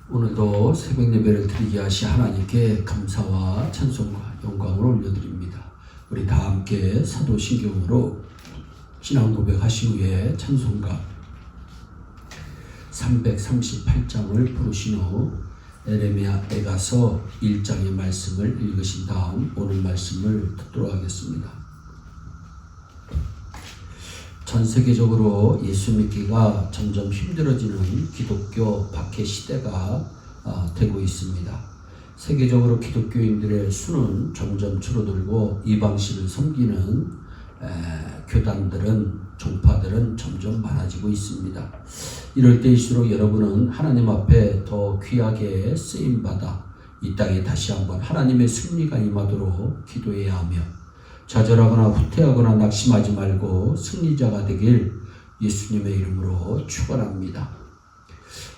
오늘도 새벽 예배를 드리게 하신 하나님께 감사와 찬송과 영광을 올려드립니다. 우리 다 함께 사도신경으로 신앙 고백하신 후에 찬송가 338장을 부르신 후 에레미야에 가서 1장의 말씀을 읽으신 다음 오늘 말씀을 듣도록 하겠습니다. 전 세계적으로 예수 믿기가 점점 힘들어지는 기독교 박해 시대가 되고 있습니다. 세계적으로 기독교인들의 수는 점점 줄어들고 이방신을 섬기는 교단들은 종파들은 점점 많아지고 있습니다. 이럴 때일수록 여러분은 하나님 앞에 더 귀하게 쓰임받아 이 땅에 다시 한번 하나님의 승리가 임하도록 기도해야 하며 좌절하거나 후퇴하거나 낙심하지 말고 승리자가 되길 예수님의 이름으로 축원합니다.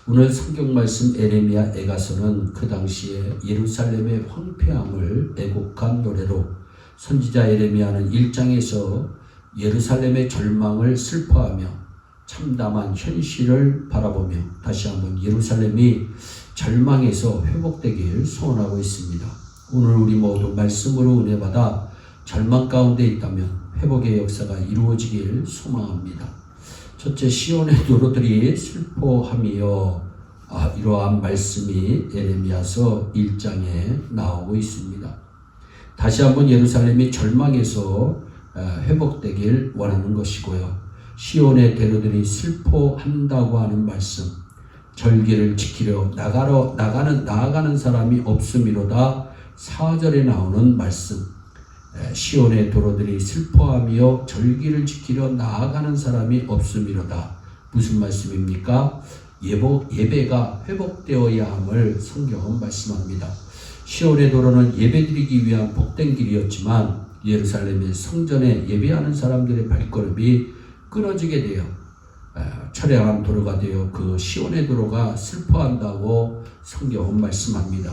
오늘 성경 말씀 에레미야에 가서는 그 당시에 예루살렘의 황폐함을 애곡한 노래로 선지자 에레미야는 1장에서 예루살렘의 절망을 슬퍼하며 참담한 현실을 바라보며 다시 한번 예루살렘이 절망에서 회복되길 소원하고 있습니다. 오늘 우리 모두 말씀으로 은혜 받아 절망 가운데 있다면 회복의 역사가 이루어지길 소망합니다. 첫째, 시온의 도로들이 슬퍼하며 이러한 말씀이 에레미야서 1장에 나오고 있습니다. 다시 한번 예루살렘이 절망에서 회복되길 원하는 것이고요. 시온의 대로들이 슬퍼한다고 하는 말씀, 절기를 지키려 나아가는 사람이 없음이로다 4절에 나오는 말씀, 시온의 도로들이 슬퍼하며 절기를 지키려 나아가는 사람이 없음이로다. 무슨 말씀입니까? 예배가 회복되어야 함을 성경은 말씀합니다. 시온의 도로는 예배드리기 위한 복된 길이었지만 예루살렘의 성전에 예배하는 사람들의 발걸음이 끊어지게 되어 처량한 도로가 되어 그 시온의 도로가 슬퍼한다고 성경은 말씀합니다.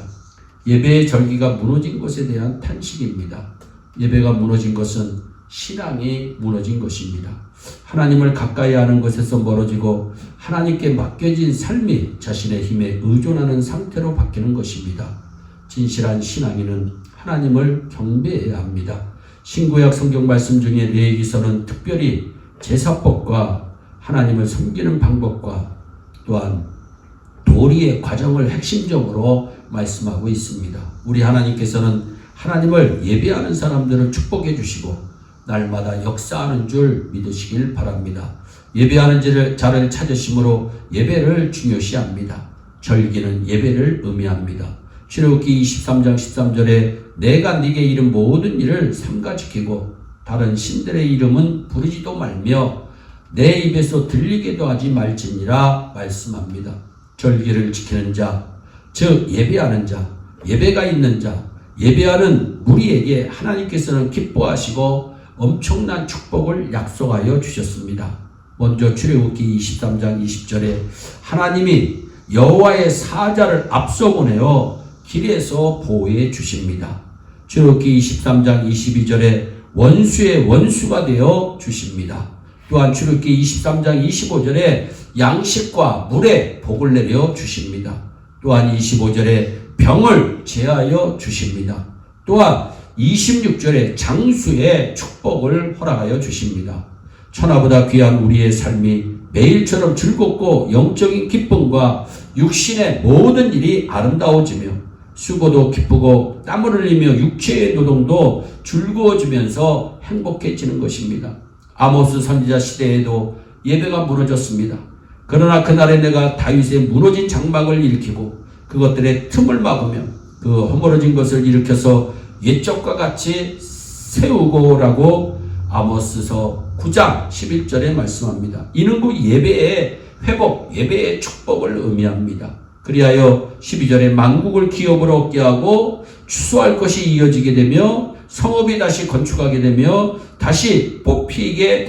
예배의 절기가 무너진 것에 대한 탄식입니다. 예배가 무너진 것은 신앙이 무너진 것입니다. 하나님을 가까이 하는 것에서 멀어지고 하나님께 맡겨진 삶이 자신의 힘에 의존하는 상태로 바뀌는 것입니다. 진실한 신앙인은 하나님을 경배해야 합니다. 신구약 성경 말씀 중에 레위기서는 특별히 제사법과 하나님을 섬기는 방법과 또한 도리의 과정을 핵심적으로 말씀하고 있습니다. 우리 하나님께서는 하나님을 예배하는 사람들을 축복해 주시고 날마다 역사하는 줄 믿으시길 바랍니다. 예배하는 자를 찾으심으로 예배를 중요시합니다. 절기는 예배를 의미합니다. 출애굽기 23장 13절에 내가 네게 이른 모든 일을 삼가 지키고 다른 신들의 이름은 부르지도 말며 내 입에서 들리게도 하지 말지니라 말씀합니다. 절기를 지키는 자, 즉 예배하는 자, 예배가 있는 자, 예배하는 우리에게 하나님께서는 기뻐하시고 엄청난 축복을 약속하여 주셨습니다. 먼저 출애굽기 23장 20절에 하나님이 여호와의 사자를 앞서 보내어 길에서 보호해 주십니다. 출애굽기 23장 22절에 원수의 원수가 되어 주십니다. 또한 출애굽기 23장 25절에 양식과 물에 복을 내려 주십니다. 또한 25절에 병을 제하여 주십니다. 또한 26절에 장수의 축복을 허락하여 주십니다. 천하보다 귀한 우리의 삶이 매일처럼 즐겁고 영적인 기쁨과 육신의 모든 일이 아름다워지며 수고도 기쁘고 땀을 흘리며 육체의 노동도 즐거워지면서 행복해지는 것입니다. 아모스 선지자 시대에도 예배가 무너졌습니다. 그러나 그날에 내가 다윗의 무너진 장막을 일으키고 그것들의 틈을 막으며 그 허물어진 것을 일으켜서 옛적과 같이 세우고라고 아모스서 9장 11절에 말씀합니다. 이는 그 예배의 회복, 예배의 축복을 의미합니다. 그리하여 12절에 만국을 기업으로 얻게 하고 추수할 것이 이어지게 되며 성읍이 다시 건축하게 되며 다시 뽑히지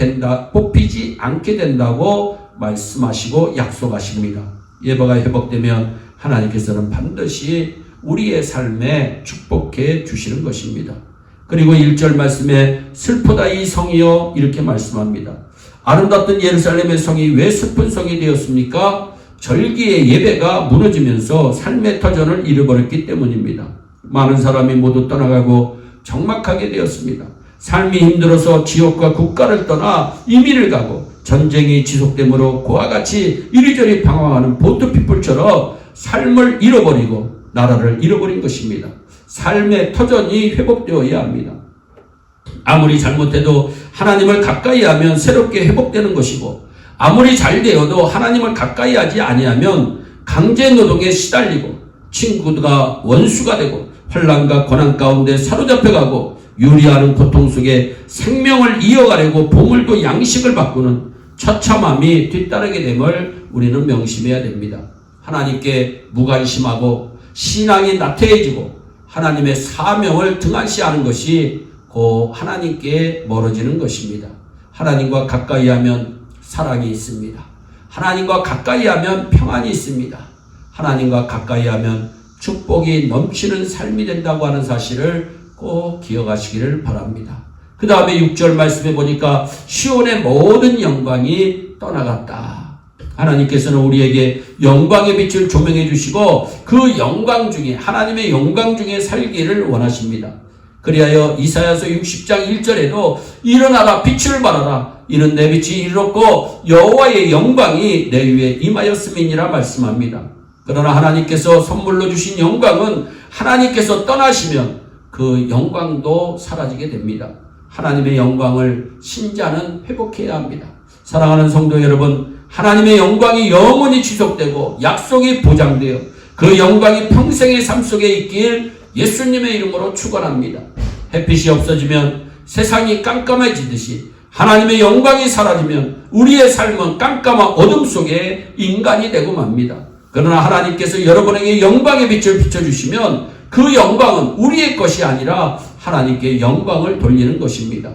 않게 된다고 말씀하시고 약속하십니다. 예배가 회복되면 하나님께서는 반드시 우리의 삶에 축복해 주시는 것입니다. 그리고 1절 말씀에 슬프다 이 성이여 이렇게 말씀합니다. 아름답던 예루살렘의 성이 왜 슬픈 성이 되었습니까? 절기의 예배가 무너지면서 삶의 터전을 잃어버렸기 때문입니다. 많은 사람이 모두 떠나가고 적막하게 되었습니다. 삶이 힘들어서 지역과 국가를 떠나 이민을 가고 전쟁이 지속되므로 그와 같이 이리저리 방황하는 보트피플처럼 삶을 잃어버리고 나라를 잃어버린 것입니다. 삶의 터전이 회복되어야 합니다. 아무리 잘못해도 하나님을 가까이 하면 새롭게 회복되는 것이고, 아무리 잘 되어도 하나님을 가까이 하지 아니하면 강제 노동에 시달리고 친구가 원수가 되고 환난과 고난 가운데 사로잡혀가고 유리하는 고통 속에 생명을 이어가려고 보물도 양식을 바꾸는 처참함이 뒤따르게 됨을 우리는 명심해야 됩니다. 하나님께 무관심하고 신앙이 나태해지고 하나님의 사명을 등한시하는 것이 곧 하나님께 멀어지는 것입니다. 하나님과 가까이 하면 사랑이 있습니다. 하나님과 가까이 하면 평안이 있습니다. 하나님과 가까이 하면 축복이 넘치는 삶이 된다고 하는 사실을 꼭 기억하시기를 바랍니다. 그 다음에 6절 말씀해 보니까 시온의 모든 영광이 떠나갔다. 하나님께서는 우리에게 영광의 빛을 조명해 주시고 그 영광 중에, 하나님의 영광 중에 살기를 원하십니다. 그리하여 이사야서 60장 1절에도 일어나라 빛을 발하라 이는 내 빛이 이르렀고 여호와의 영광이 내 위에 임하였음이니라 말씀합니다. 그러나 하나님께서 선물로 주신 영광은 하나님께서 떠나시면 그 영광도 사라지게 됩니다. 하나님의 영광을 신자는 회복해야 합니다. 사랑하는 성도 여러분, 하나님의 영광이 영원히 지속되고 약속이 보장되어 그 영광이 평생의 삶 속에 있길 예수님의 이름으로 축원합니다. 햇빛이 없어지면 세상이 깜깜해지듯이 하나님의 영광이 사라지면 우리의 삶은 깜깜한 어둠 속에 인간이 되고 맙니다. 그러나 하나님께서 여러분에게 영광의 빛을 비춰주시면 그 영광은 우리의 것이 아니라 하나님께 영광을 돌리는 것입니다.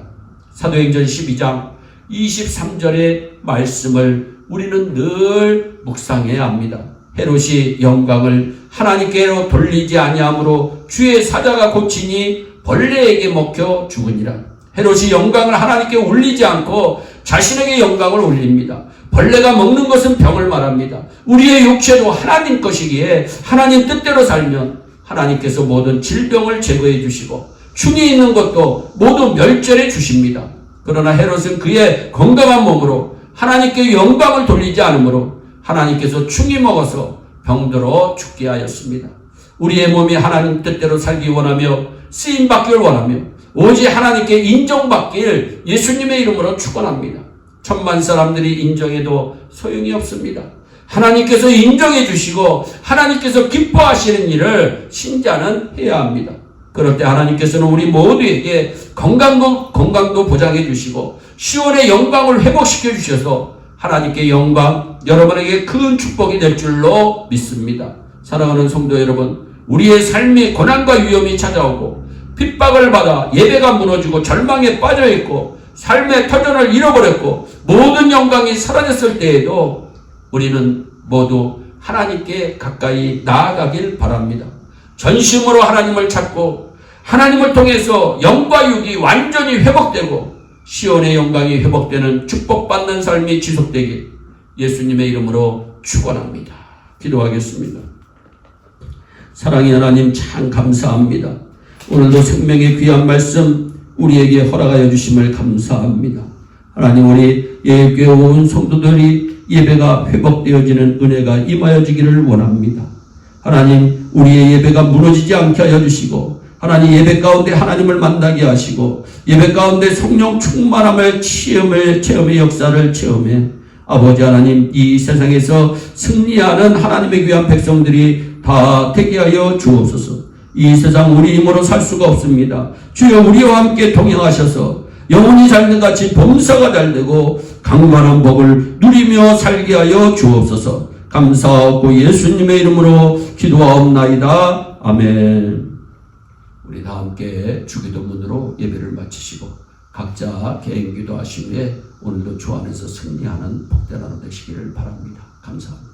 사도행전 12장 23절의 말씀을 우리는 늘 묵상해야 합니다. 헤롯이 영광을 하나님께로 돌리지 아니하므로 주의 사자가 고치니 벌레에게 먹혀 죽으니라. 헤롯이 영광을 하나님께 올리지 않고 자신에게 영광을 올립니다. 벌레가 먹는 것은 병을 말합니다. 우리의 육체도 하나님 것이기에 하나님 뜻대로 살면 하나님께서 모든 질병을 제거해 주시고 충이 있는 것도 모두 멸절해 주십니다. 그러나 헤롯은 그의 건강한 몸으로 하나님께 영광을 돌리지 않으므로 하나님께서 충이 먹어서 병들어 죽게 하였습니다. 우리의 몸이 하나님 뜻대로 살기 원하며 쓰임받기를 원하며 오직 하나님께 인정받길 예수님의 이름으로 축원합니다. 천만 사람들이 인정해도 소용이 없습니다. 하나님께서 인정해 주시고 하나님께서 기뻐하시는 일을 신자는 해야 합니다. 그럴 때 하나님께서는 우리 모두에게 건강도 보장해 주시고 시온의 영광을 회복시켜 주셔서 하나님께 영광, 여러분에게 큰 축복이 될 줄로 믿습니다. 사랑하는 성도 여러분, 우리의 삶에 고난과 위험이 찾아오고 핍박을 받아 예배가 무너지고 절망에 빠져있고 삶의 터전을 잃어버렸고 모든 영광이 사라졌을 때에도 우리는 모두 하나님께 가까이 나아가길 바랍니다. 전심으로 하나님을 찾고 하나님을 통해서 영과 육이 완전히 회복되고 시온의 영광이 회복되는 축복받는 삶이 지속되길 예수님의 이름으로 축원합니다. 기도하겠습니다. 사랑의 하나님 참 감사합니다. 오늘도 생명의 귀한 말씀 우리에게 허락하여 주심을 감사합니다. 하나님, 우리 예배에 온 성도들이 예배가 회복되어지는 은혜가 임하여지기를 원합니다. 하나님, 우리의 예배가 무너지지 않게 하여 주시고 하나님, 예배 가운데 하나님을 만나게 하시고 예배 가운데 성령 충만함을 체험의 역사를 체험해 아버지 하나님, 이 세상에서 승리하는 하나님의 귀한 백성들이 다 되게 하여 주옵소서. 이 세상 우리 힘으로 살 수가 없습니다. 주여, 우리와 함께 동행하셔서 영혼이 잘된같이 범사가 잘되고 강건한 복을 누리며 살게 하여 주옵소서. 감사하고 예수님의 이름으로 기도하옵나이다. 아멘. 우리 다 함께 주기도문으로 예배를 마치시고 각자 개인 기도하신 후에 오늘도 주 안에서 승리하는 복된 하루 되시기를 바랍니다. 감사합니다.